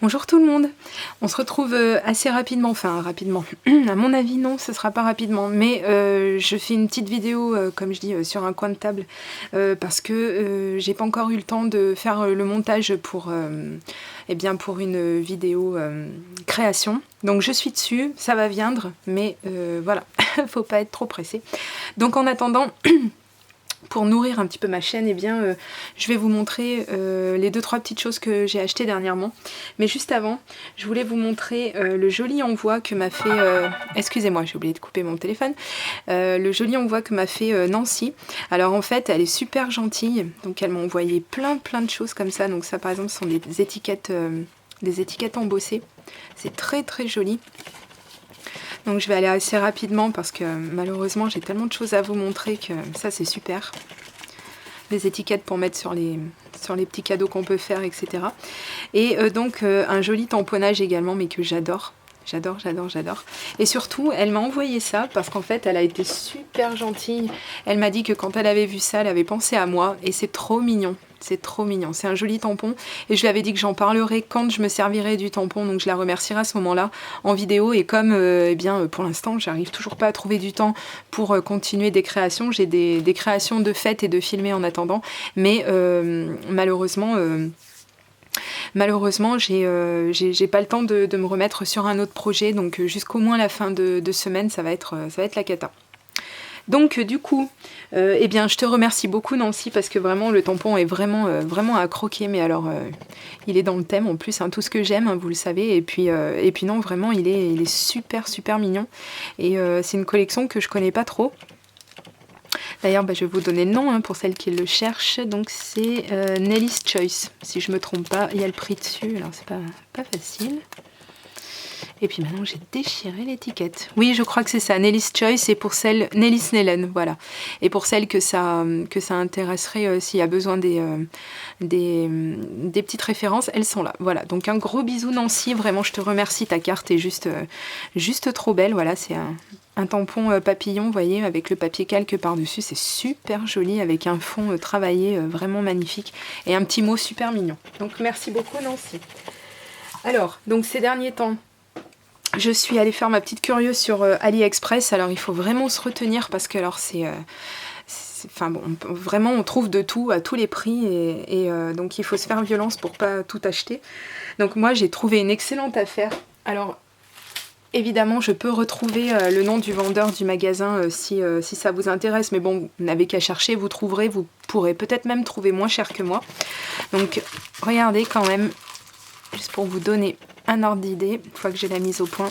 Bonjour tout le monde, on se retrouve assez rapidement, enfin rapidement, à mon avis non, ce sera pas rapidement, mais je fais une petite vidéo, comme je dis, sur un coin de table, parce que j'ai pas encore eu le temps de faire le montage pour, pour une vidéo création. Donc je suis dessus, ça va viendre, mais voilà, faut pas être trop pressé. Donc en attendant... Pour nourrir un petit peu ma chaîne, je vais vous montrer les 2-3 petites choses que j'ai achetées dernièrement. Mais juste avant, je voulais vous montrer le joli envoi que m'a fait... Excusez-moi, j'ai oublié de couper mon téléphone. Le joli envoi que m'a fait Nancy. Alors en fait, elle est super gentille. Donc elle m'a envoyé plein de choses comme ça. Donc ça par exemple, ce sont des étiquettes embossées. C'est très joli. Donc je vais aller assez rapidement parce que malheureusement j'ai tellement de choses à vous montrer que ça c'est super. Des étiquettes pour mettre sur les petits cadeaux qu'on peut faire, etc. Et donc un joli tamponnage également, mais que j'adore. J'adore. Et surtout, elle m'a envoyé ça parce qu'en fait, elle a été super gentille. Elle m'a dit que quand elle avait vu ça, elle avait pensé à moi. Et c'est trop mignon. C'est trop mignon. C'est un joli tampon. Et je lui avais dit que j'en parlerai quand je me servirai du tampon. Donc je la remercierai à ce moment-là en vidéo. Et comme pour l'instant, j'arrive toujours pas à trouver du temps pour continuer des créations. J'ai des créations de fêtes et de filmer en attendant. Mais malheureusement, j'ai pas le temps de me remettre sur un autre projet, donc jusqu'au moins la fin de semaine, ça va être la cata. Donc du coup, je te remercie beaucoup Nancy, parce que vraiment le tampon est vraiment à croquer, mais alors il est dans le thème en plus, hein, tout ce que j'aime, hein, vous le savez, et puis non, vraiment il est super mignon, et c'est une collection que je connais pas trop. D'ailleurs, je vais vous donner le nom pour celles qui le cherchent. Donc c'est Nelly's Choice, si je me trompe pas. Il y a le prix dessus, alors c'est pas facile. Et puis maintenant j'ai déchiré l'étiquette. Oui, je crois que c'est ça, Nelly's Choice, et pour celle Nelly's Nellen, voilà. Et pour celles que ça intéresserait, s'il y a besoin des petites références, elles sont là. Voilà, donc un gros bisou Nancy, vraiment je te remercie, ta carte est juste trop belle. Voilà, c'est un tampon papillon, vous voyez, avec le papier calque par-dessus, c'est super joli, avec un fond travaillé vraiment magnifique, et un petit mot super mignon. Donc merci beaucoup Nancy. Alors, donc ces derniers temps, je suis allée faire ma petite curieuse sur AliExpress. Alors il faut vraiment se retenir parce que alors vraiment on trouve de tout à tous les prix, et donc il faut se faire violence pour pas tout acheter. Donc moi j'ai trouvé une excellente affaire. Alors évidemment, je peux retrouver le nom du vendeur du magasin si ça vous intéresse, mais bon, vous n'avez qu'à chercher, vous trouverez, vous pourrez peut-être même trouver moins cher que moi. Donc, regardez quand même, juste pour vous donner un ordre d'idée, une fois que j'ai la mise au point,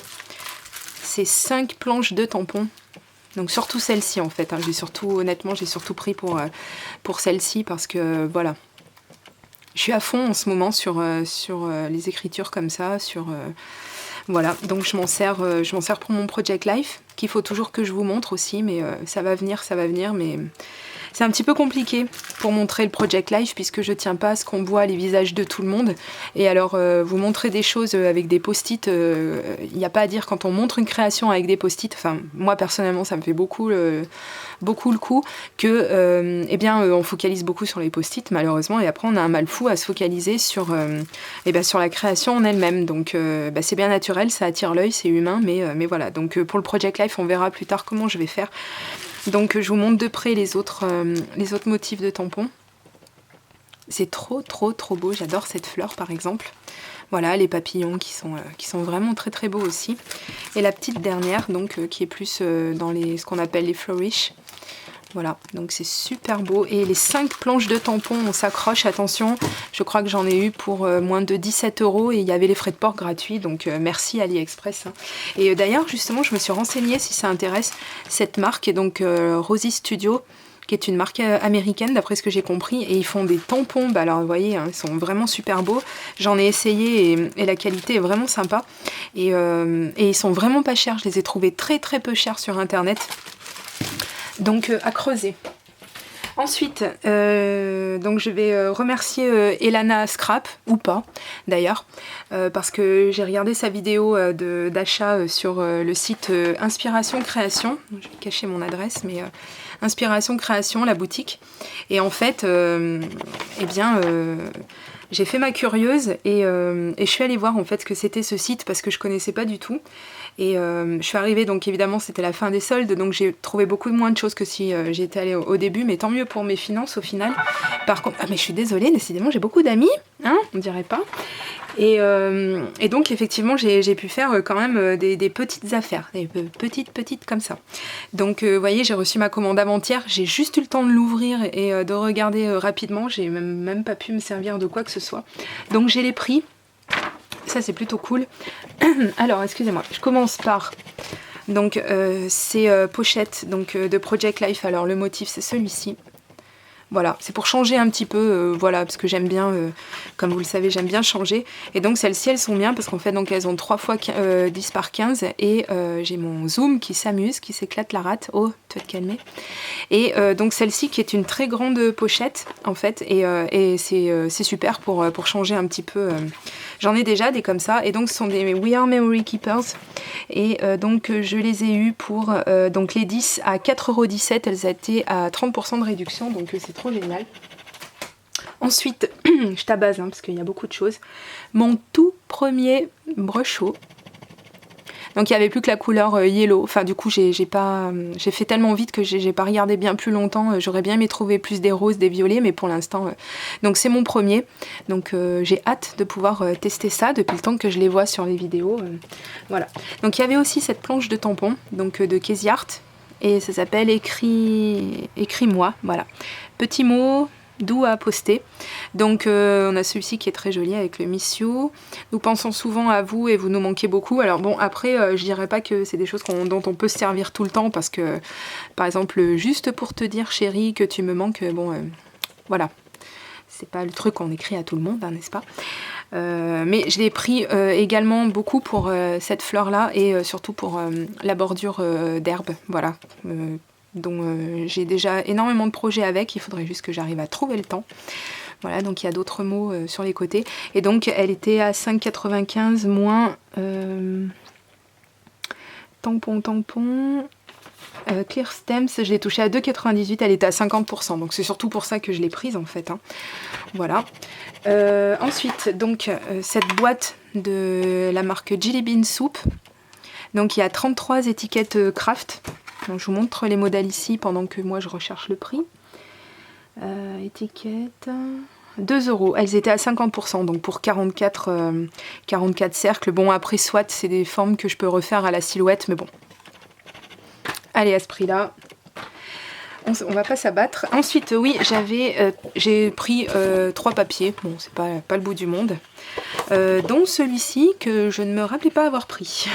c'est 5 planches de tampons. Donc surtout celle-ci en fait, hein. Honnêtement, j'ai surtout pris pour celle-ci parce que voilà. Je suis à fond en ce moment sur les écritures comme ça, voilà, donc je m'en sers pour mon Project Life, qu'il faut toujours que je vous montre aussi, mais ça va venir, mais c'est un petit peu compliqué pour montrer le Project Life, puisque je tiens pas à ce qu'on voit les visages de tout le monde, et alors vous montrer des choses avec des post-it, il n'y a pas à dire, quand on montre une création avec des post-it, enfin moi personnellement ça me fait beaucoup le coup, que on focalise beaucoup sur les post-it malheureusement, et après on a un mal fou à se focaliser sur la création en elle-même. Donc c'est bien naturel, ça attire l'œil, c'est humain, mais voilà. Donc pour le Project Life, on verra plus tard comment je vais faire. Donc je vous montre de près les autres motifs de tampons. C'est trop beau, j'adore cette fleur par exemple. Voilà, les papillons qui sont vraiment très beaux aussi. Et la petite dernière, donc qui est plus dans ce qu'on appelle les flourish. Voilà, donc c'est super beau. Et les 5 planches de tampons, on s'accroche, attention, je crois que j'en ai eu pour moins de 17 € et il y avait les frais de port gratuits, donc merci AliExpress. Hein. Et d'ailleurs, justement, je me suis renseignée si ça intéresse cette marque, et donc Rosy Studio, qui est une marque américaine d'après ce que j'ai compris, et ils font des tampons, alors vous voyez, hein, ils sont vraiment super beaux. J'en ai essayé et la qualité est vraiment sympa, et ils sont vraiment pas chers, je les ai trouvés très peu chers sur internet. Donc à creuser. Ensuite, donc je vais remercier Elana Scrap, ou pas d'ailleurs, parce que j'ai regardé sa vidéo d'achat sur le site Inspiration Création. Je vais cacher mon adresse, mais Inspiration Création, la boutique. Et en fait, j'ai fait ma curieuse et je suis allée voir en fait ce que c'était ce site parce que je connaissais pas du tout. Et je suis arrivée, donc évidemment c'était la fin des soldes, donc j'ai trouvé beaucoup moins de choses que si j'étais allée au début, mais tant mieux pour mes finances au final. Par contre, mais je suis désolée, décidément j'ai beaucoup d'amis, hein, on dirait pas. Et donc effectivement j'ai pu faire quand même des petites affaires, des petites comme ça. Donc vous voyez, j'ai reçu ma commande avant-hier, j'ai juste eu le temps de l'ouvrir et de regarder rapidement, j'ai même pas pu me servir de quoi que ce soit. Donc j'ai les prix. Ça c'est plutôt cool. Alors excusez-moi, je commence par donc ces pochettes donc, de Project Life. Alors le motif c'est celui-ci. Voilà, c'est pour changer un petit peu, voilà, parce que j'aime bien, comme vous le savez, j'aime bien changer. Et donc celles-ci, elles sont bien, parce qu'en fait, donc, elles ont 3 fois 10 par 15. Et j'ai mon zoom qui s'amuse, qui s'éclate la rate. Oh, tu vas te calmer. Et donc celle-ci qui est une très grande pochette, en fait. Et c'est super pour changer un petit peu. J'en ai déjà des comme ça. Et donc ce sont des We Are Memory Keepers. Et donc je les ai eues pour donc les 10 à 4,17 €. Elles étaient à 30% de réduction. Donc c'est trop génial. Ensuite, je tabase parce qu'il y a beaucoup de choses. Mon tout premier brush-o. Donc il n'y avait plus que la couleur yellow. Enfin du coup j'ai fait tellement vite que j'ai pas regardé bien plus longtemps. J'aurais bien aimé trouver plus des roses, des violets, mais pour l'instant. Donc c'est mon premier. Donc j'ai hâte de pouvoir tester ça depuis le temps que je les vois sur les vidéos. Voilà. Donc il y avait aussi cette planche de tampons, donc de Casey Art. Et ça s'appelle Écris-moi, voilà. Petit mot, doux à poster. Donc on a celui-ci qui est très joli avec le Miss You. Nous pensons souvent à vous et vous nous manquez beaucoup. Alors bon, après, je dirais pas que c'est des choses dont on peut se servir tout le temps parce que, par exemple, juste pour te dire chérie que tu me manques, bon, voilà. C'est pas le truc qu'on écrit à tout le monde, hein, n'est-ce pas? Mais je l'ai pris également beaucoup pour cette fleur là et surtout pour la bordure d'herbe, voilà, dont j'ai déjà énormément de projets avec, il faudrait juste que j'arrive à trouver le temps. Voilà, donc il y a d'autres mots sur les côtés. Et donc elle était à 5,95 moins tampon. Clear Stems, je l'ai touché à 2,98, elle était à 50%, donc c'est surtout pour ça que je l'ai prise en fait. Hein. Voilà. Ensuite, donc cette boîte de la marque Jelly Bean Soup. Donc il y a 33 étiquettes craft. Donc, je vous montre les modèles ici pendant que moi je recherche le prix. Étiquette 2 €. Elles étaient à 50%, donc pour 44 cercles. Bon, après, soit c'est des formes que je peux refaire à la silhouette, mais bon. Allez, à ce prix-là, on va pas s'abattre. Ensuite, oui, j'ai pris 3 papiers. Bon, c'est pas le bout du monde. Dont celui-ci que je ne me rappelais pas avoir pris.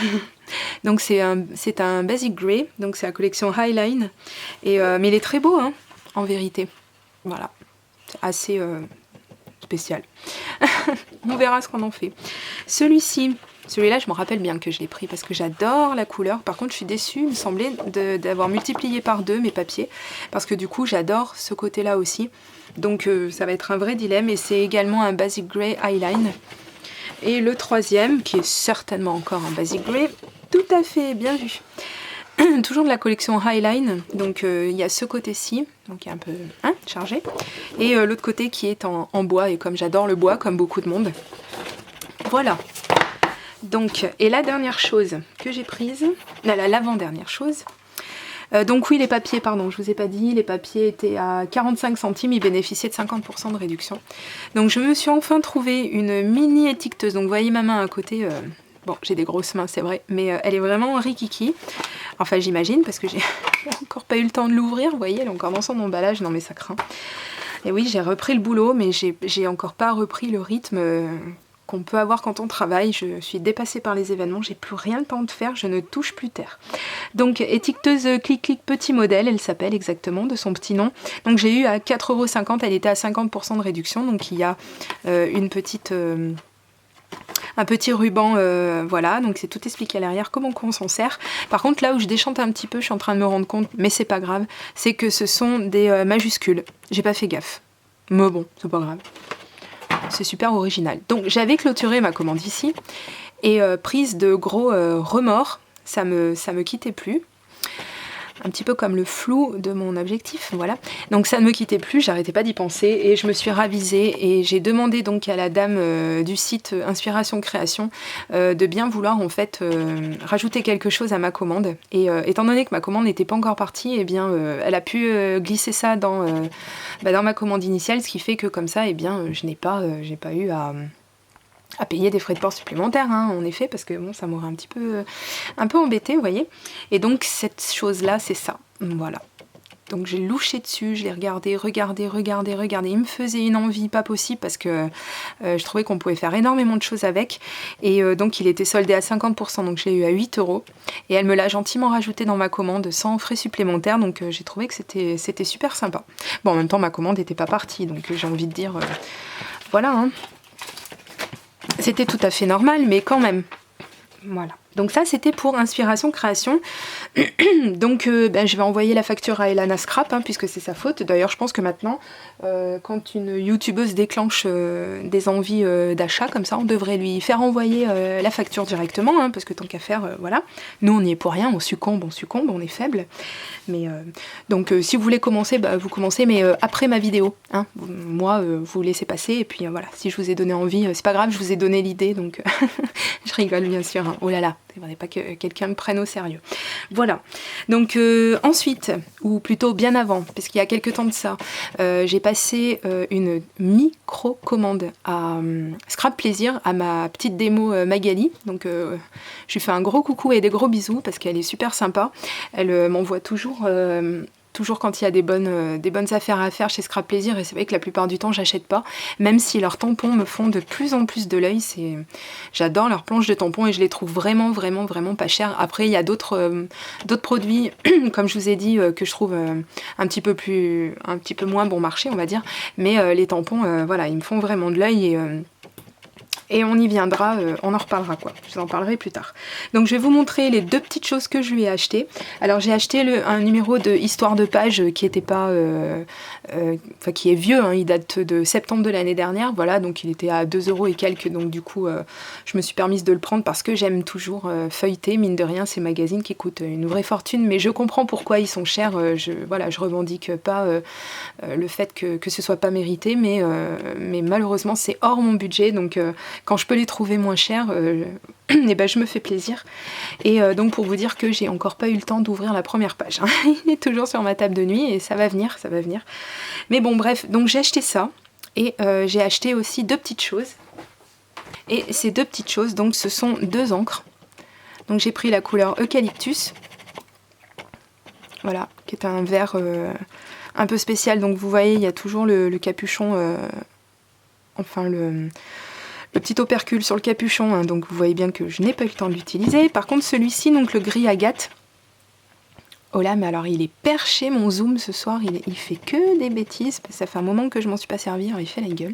Donc c'est un Basic Grey, donc c'est la collection Highline. Mais il est très beau, hein, en vérité. Voilà, c'est assez spécial. On verra ce qu'on en fait. Celui-là, je me rappelle bien que je l'ai pris parce que j'adore la couleur. Par contre, je suis déçue, il me semblait d'avoir multiplié par 2 mes papiers. Parce que du coup, j'adore ce côté-là aussi. Donc, ça va être un vrai dilemme. Et c'est également un Basic Grey Eyeline. Et le troisième, qui est certainement encore un Basic Grey, tout à fait, bien vu. Toujours de la collection Highline. Donc, il y a ce côté-ci, donc il est un peu chargé. Et l'autre côté qui est en bois. Et comme j'adore le bois, comme beaucoup de monde. Voilà. Donc, et la dernière chose que j'ai prise, l'avant-dernière chose, donc oui, les papiers, pardon, je vous ai pas dit, les papiers étaient à 45 centimes, ils bénéficiaient de 50% de réduction. Donc je me suis enfin trouvé une mini étiqueteuse, donc vous voyez ma main à côté, bon, j'ai des grosses mains, c'est vrai, mais elle est vraiment rikiki, enfin j'imagine, parce que j'ai encore pas eu le temps de l'ouvrir, vous voyez, elle est encore dans son emballage, non mais ça craint. Et oui, j'ai repris le boulot, mais j'ai encore pas repris le rythme qu'on peut avoir quand on travaille. Je suis dépassée par les événements, j'ai plus rien le temps de faire, je ne touche plus terre. Donc étiqueteuse Clic Clic petit modèle, elle s'appelle exactement de son petit nom. Donc j'ai eu à 4,50 €, elle était à 50% de réduction, donc il y a une petite un petit ruban, voilà, donc c'est tout expliqué à l'arrière comment on s'en sert. Par contre là où je déchante un petit peu, je suis en train de me rendre compte, mais c'est pas grave, c'est que ce sont des majuscules, j'ai pas fait gaffe, mais bon, c'est pas grave, c'est super original. Donc j'avais clôturé ma commande ici, et prise de gros remords, ça me quittait plus. Un petit peu comme le flou de mon objectif, voilà. Donc ça ne me quittait plus, j'arrêtais pas d'y penser et je me suis ravisée et j'ai demandé donc à la dame du site Inspiration Création de bien vouloir en fait rajouter quelque chose à ma commande. Et étant donné que ma commande n'était pas encore partie, eh bien elle a pu glisser ça dans ma commande initiale, ce qui fait que comme ça, eh bien j'ai pas eu à payer des frais de port supplémentaires, hein, en effet, parce que bon, ça m'aurait un peu embêté, vous voyez. Et donc cette chose-là, c'est ça, voilà. Donc j'ai louché dessus, je l'ai regardé. Il me faisait une envie pas possible parce que je trouvais qu'on pouvait faire énormément de choses avec. Et donc il était soldé à 50%, donc je l'ai eu à 8 €. Et elle me l'a gentiment rajouté dans ma commande sans frais supplémentaires, donc j'ai trouvé que c'était super sympa. Bon, en même temps, ma commande n'était pas partie, donc j'ai envie de dire, voilà, hein. C'était tout à fait normal, mais quand même. Voilà. Donc ça, c'était pour Inspiration Création. Donc je vais envoyer la facture à Elana Scrap, hein, puisque c'est sa faute. D'ailleurs, je pense que maintenant, quand une youtubeuse déclenche des envies d'achat, comme ça, on devrait lui faire envoyer la facture directement, hein, parce que tant qu'à faire, voilà. Nous, on n'y est pour rien, on succombe, on est faible. Mais donc, si vous voulez commencer, vous commencez, mais après ma vidéo. Hein. Moi, vous laissez passer, et puis voilà, si je vous ai donné envie, c'est pas grave, je vous ai donné l'idée, donc je rigole bien sûr. Hein. Oh là là, il ne faudrait pas que quelqu'un me prenne au sérieux. Voilà. Donc ensuite, ou plutôt bien avant, parce qu'il y a quelques temps de ça, j'ai passé une micro-commande à Scrap Plaisir, à ma petite démo Magali. Donc je lui fais un gros coucou et des gros bisous, parce qu'elle est super sympa. Elle m'envoie toujours quand il y a des bonnes affaires à faire chez Scrap Plaisir, et c'est vrai que la plupart du temps j'achète pas, même si leurs tampons me font de plus en plus de l'œil. J'adore leurs planches de tampons et je les trouve vraiment pas chères. Après il y a d'autres produits comme je vous ai dit que je trouve un petit peu moins bon marché, on va dire, mais les tampons voilà, ils me font vraiment de l'œil et on y viendra, on en reparlera quoi, je vous en parlerai plus tard. Donc je vais vous montrer les deux petites choses que je lui ai achetées. Alors j'ai acheté un numéro de Histoire de page qui était pas, qui est vieux, hein, il date de septembre de l'année dernière, voilà, donc il était à 2 € et quelques, donc du coup je me suis permise de le prendre parce que j'aime toujours feuilleter, mine de rien, ces magazines qui coûtent une vraie fortune, mais je comprends pourquoi ils sont chers, je revendique pas le fait que ce soit pas mérité, mais malheureusement c'est hors mon budget, donc quand je peux les trouver moins chers, je me fais plaisir. Et donc pour vous dire que j'ai encore pas eu le temps d'ouvrir la première page. Hein. Il est toujours sur ma table de nuit et ça va venir. Mais bon bref, donc j'ai acheté ça et j'ai acheté aussi deux petites choses. Et ces deux petites choses, donc ce sont deux encres. Donc j'ai pris la couleur Eucalyptus, voilà, qui est un vert un peu spécial. Donc vous voyez, il y a toujours le capuchon, le petit opercule sur le capuchon, hein, donc vous voyez bien que je n'ai pas eu le temps de l'utiliser. Par contre celui-ci, donc le gris agate, oh là, mais alors il est perché mon zoom ce soir, il fait que des bêtises, ça fait un moment que je m'en suis pas servi, alors il fait la gueule.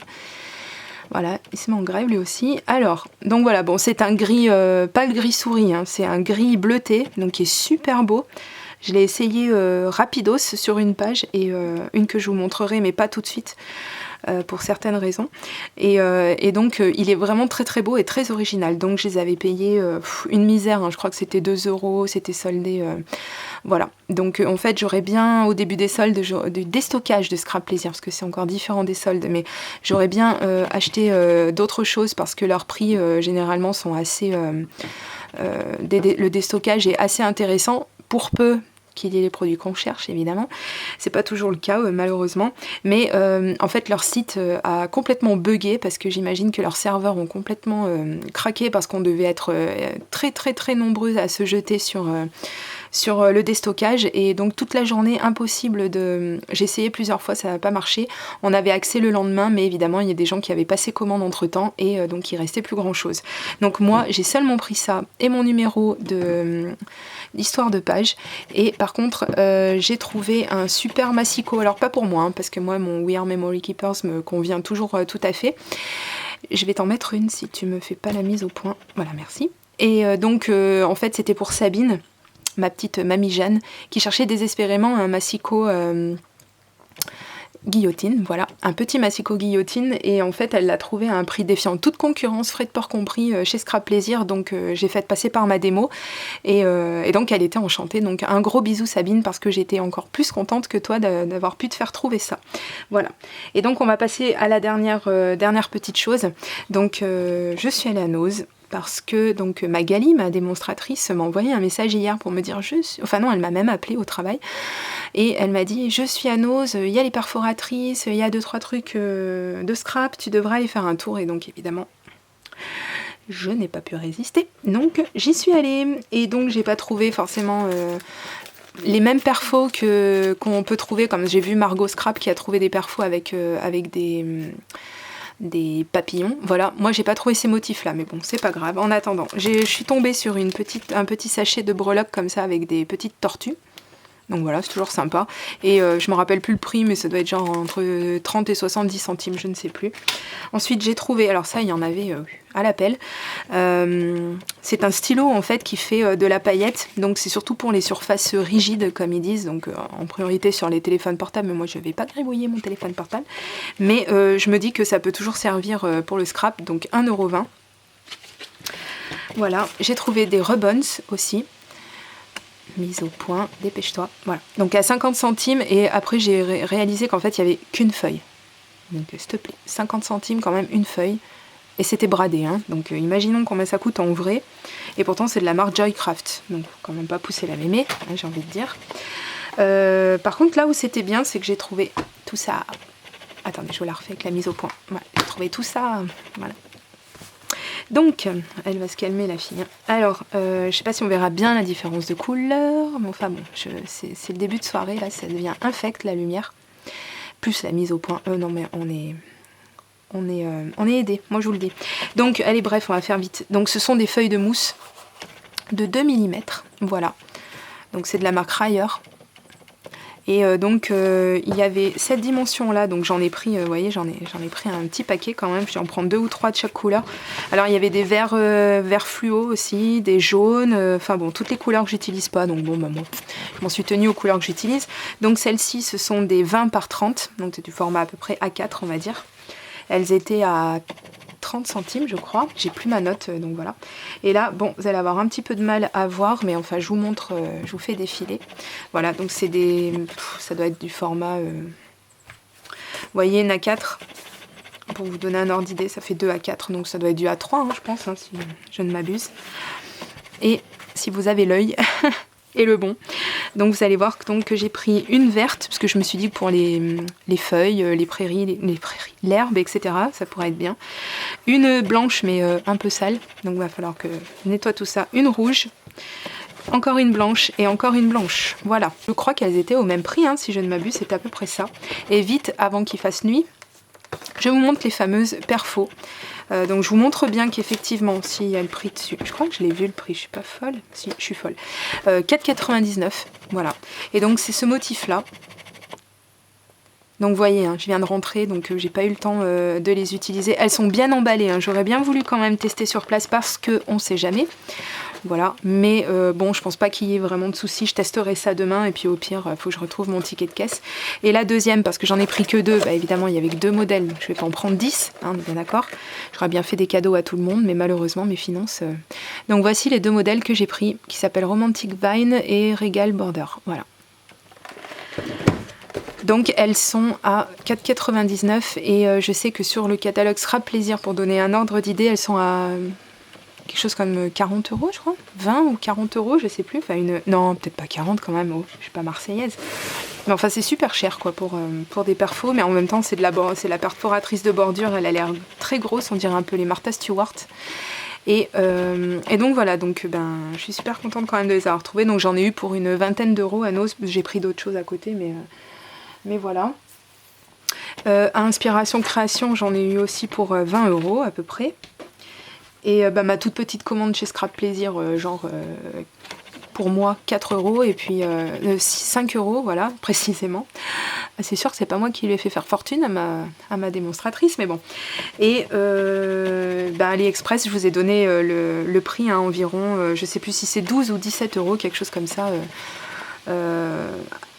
Voilà, il se met en grève lui aussi. Alors, donc voilà, bon c'est un gris, pas le gris souris, hein, c'est un gris bleuté, donc qui est super beau. Je l'ai essayé rapidos sur une page et une que je vous montrerai, mais pas tout de suite. Pour certaines raisons et donc il est vraiment très beau et très original, donc je les avais payés une misère, hein. Je crois que c'était 2 €, c'était soldé, voilà, donc en fait j'aurais bien au début des soldes, du déstockage de Scrap Plaisir, parce que c'est encore différent des soldes, mais j'aurais bien acheté d'autres choses parce que leurs prix généralement sont assez le déstockage est assez intéressant pour peu qu'il y ait les produits qu'on cherche, évidemment. C'est pas toujours le cas, malheureusement. Mais en fait, leur site a complètement buggé parce que j'imagine que leurs serveurs ont complètement craqué parce qu'on devait être très nombreux à se jeter sur le déstockage. Et donc, toute la journée, impossible de... J'ai essayé plusieurs fois, ça n'a pas marché. On avait accès le lendemain, mais évidemment, il y a des gens qui avaient passé commande entre-temps et donc, il restait plus grand-chose. Donc, moi, j'ai seulement pris ça et mon numéro d'histoire de page. Et par contre, j'ai trouvé un super massicot. Alors pas pour moi, hein, parce que moi, mon We Are Memory Keepers me convient toujours tout à fait. Je vais t'en mettre une si tu me fais pas la mise au point. Voilà, merci. Et donc, en fait, c'était pour Sabine, ma petite mamie Jeanne, qui cherchait désespérément un massicot guillotine, voilà, un petit massicot guillotine, et en fait elle l'a trouvé à un prix défiant toute concurrence, frais de port compris, chez Scrap Plaisir, donc j'ai fait passer par ma démo, et donc elle était enchantée, donc un gros bisou Sabine, parce que j'étais encore plus contente que toi d'avoir pu te faire trouver ça, voilà. Et donc on va passer à la dernière petite chose, donc je suis allée à Nose, parce que donc Magali, ma démonstratrice, m'a envoyé un message hier pour me dire enfin non, elle m'a même appelé au travail et elle m'a dit je suis à Nose, il y a les perforatrices, il y a 2-3 trucs de scrap, tu devrais aller faire un tour. Et donc évidemment je n'ai pas pu résister, donc j'y suis allée et donc j'ai pas trouvé forcément les mêmes perfos qu'on peut trouver, comme j'ai vu Margot Scrap qui a trouvé des perfos avec des papillons, voilà, moi j'ai pas trouvé ces motifs là, mais bon c'est pas grave. En attendant, je suis tombée sur un petit sachet de breloques comme ça avec des petites tortues, donc voilà, c'est toujours sympa, et je me rappelle plus le prix, mais ça doit être genre entre 30 et 70 centimes, je ne sais plus. Ensuite j'ai trouvé, alors ça il y en avait à l'appel, c'est un stylo en fait qui fait de la paillette, donc c'est surtout pour les surfaces rigides comme ils disent, donc en priorité sur les téléphones portables, mais moi je vais pas gribouiller mon téléphone portable, mais je me dis que ça peut toujours servir pour le scrap, donc 1,20 €. Voilà, j'ai trouvé des Rebons aussi, mise au point, dépêche-toi, voilà, donc à 50 centimes, et après j'ai réalisé qu'en fait il y avait qu'une feuille, donc s'il te plaît, 50 centimes quand même, une feuille. Et c'était bradé, hein. Donc imaginons combien ça coûte en vrai. Et pourtant c'est de la marque Joycraft, donc quand même pas pousser la mémé, hein, j'ai envie de dire. Par contre là où c'était bien, c'est que j'ai trouvé tout ça. Attendez, je vous la refais avec la mise au point. Voilà, j'ai trouvé tout ça, voilà. Donc, elle va se calmer la fille. Alors, je sais pas si on verra bien la différence de couleur, mais enfin bon, c'est le début de soirée, là ça devient infect la lumière. Plus la mise au point, non mais on est aidé, moi je vous le dis. Donc allez, bref, on va faire vite. Donc ce sont des feuilles de mousse de 2 mm, voilà. Donc c'est de la marque Ryer. Et donc il y avait cette dimension là, donc j'en ai pris, vous voyez, j'en ai pris un petit paquet quand même, j'en prends 2 ou 3 de chaque couleur. Alors il y avait des verts fluo aussi, des jaunes, enfin bon, toutes les couleurs que j'utilise pas, donc bon, moi je m'en suis tenue aux couleurs que j'utilise. Donc celles-ci, ce sont des 20 par 30, donc c'est du format à peu près A4 on va dire. Elles étaient à 30 centimes je crois, j'ai plus ma note, donc voilà. Et là, bon, vous allez avoir un petit peu de mal à voir, mais enfin je vous montre, je vous fais défiler. Voilà, donc c'est des... ça doit être du format... vous voyez, une A4, pour vous donner un ordre d'idée, ça fait 2 A4, donc ça doit être du A3, hein, je pense, hein, si je ne m'abuse. Et si vous avez l'œil... et le bon. Donc vous allez voir donc, que j'ai pris une verte, parce que je me suis dit que pour les feuilles, les prairies, l'herbe, etc., ça pourrait être bien. Une blanche, mais un peu sale, donc il va falloir que je nettoie tout ça. Une rouge, encore une blanche et encore une blanche. Voilà. Je crois qu'elles étaient au même prix, hein, si je ne m'abuse, c'est à peu près ça. Et vite, avant qu'il fasse nuit, je vous montre les fameuses perfos. Donc je vous montre bien qu'effectivement, s'il y a le prix dessus, je crois que je l'ai vu le prix, je suis pas folle, si je suis folle, 4,99 €, voilà. Et donc c'est ce motif là. Donc vous voyez, hein, je viens de rentrer, donc j'ai pas eu le temps de les utiliser. Elles sont bien emballées, hein. J'aurais bien voulu quand même tester sur place parce que on sait jamais. Voilà, mais bon, je pense pas qu'il y ait vraiment de soucis. Je testerai ça demain et puis au pire, faut que je retrouve mon ticket de caisse. Et la deuxième, parce que j'en ai pris que 2, bah évidemment, il y avait que 2 modèles, donc je vais pas en prendre 10, hein, on est bien d'accord. J'aurais bien fait des cadeaux à tout le monde, mais malheureusement, mes finances... Donc voici les 2 modèles que j'ai pris, qui s'appellent Romantic Vine et Regal Border, voilà. Donc elles sont à 4,99 € et je sais que sur le catalogue Scrap Plaisir, pour donner un ordre d'idée, elles sont à... quelque chose comme 40 €, je crois, 20 ou 40 €, je sais plus, enfin non, peut-être pas 40 quand même, oh, je suis pas marseillaise, mais enfin c'est super cher quoi pour des perfos, mais en même temps c'est la perforatrice de bordure, elle a l'air très grosse, on dirait un peu les Martha Stewart, et donc voilà, donc je suis super contente quand même de les avoir trouvées, donc j'en ai eu pour une vingtaine d'euros à Nose, j'ai pris d'autres choses à côté, mais voilà. À Inspiration Création, j'en ai eu aussi pour 20 € à peu près. Et ma toute petite commande chez Scrap Plaisir, pour moi 4 € et puis 5 €, voilà, précisément. C'est sûr que c'est pas moi qui lui ai fait faire fortune à ma démonstratrice, mais bon. Et AliExpress, je vous ai donné le prix à environ, je sais plus si c'est 12 ou 17 euros, quelque chose comme ça.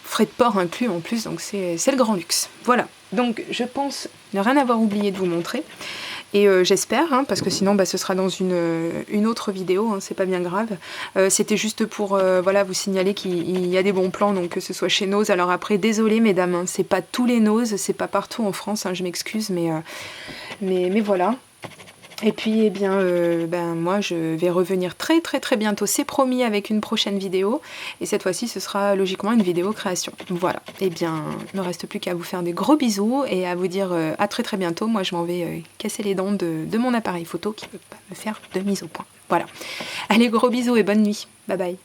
Frais de port inclus en plus, donc c'est le grand luxe. Voilà, donc je pense ne rien avoir oublié de vous montrer. Et j'espère, parce que sinon ce sera dans une autre vidéo, c'est pas bien grave. C'était juste pour voilà, vous signaler qu'il y a des bons plans, donc que ce soit chez Nose. Alors après, désolé mesdames, c'est pas tous les Nose, c'est pas partout en France, je m'excuse, mais voilà. Et puis, moi, je vais revenir très très très bientôt, c'est promis, avec une prochaine vidéo. Et cette fois-ci, ce sera logiquement une vidéo création. Voilà. Et bien, il ne me reste plus qu'à vous faire des gros bisous et à vous dire à très très bientôt. Moi, je m'en vais casser les dents de mon appareil photo qui ne peut pas me faire de mise au point. Voilà. Allez, gros bisous et bonne nuit. Bye bye.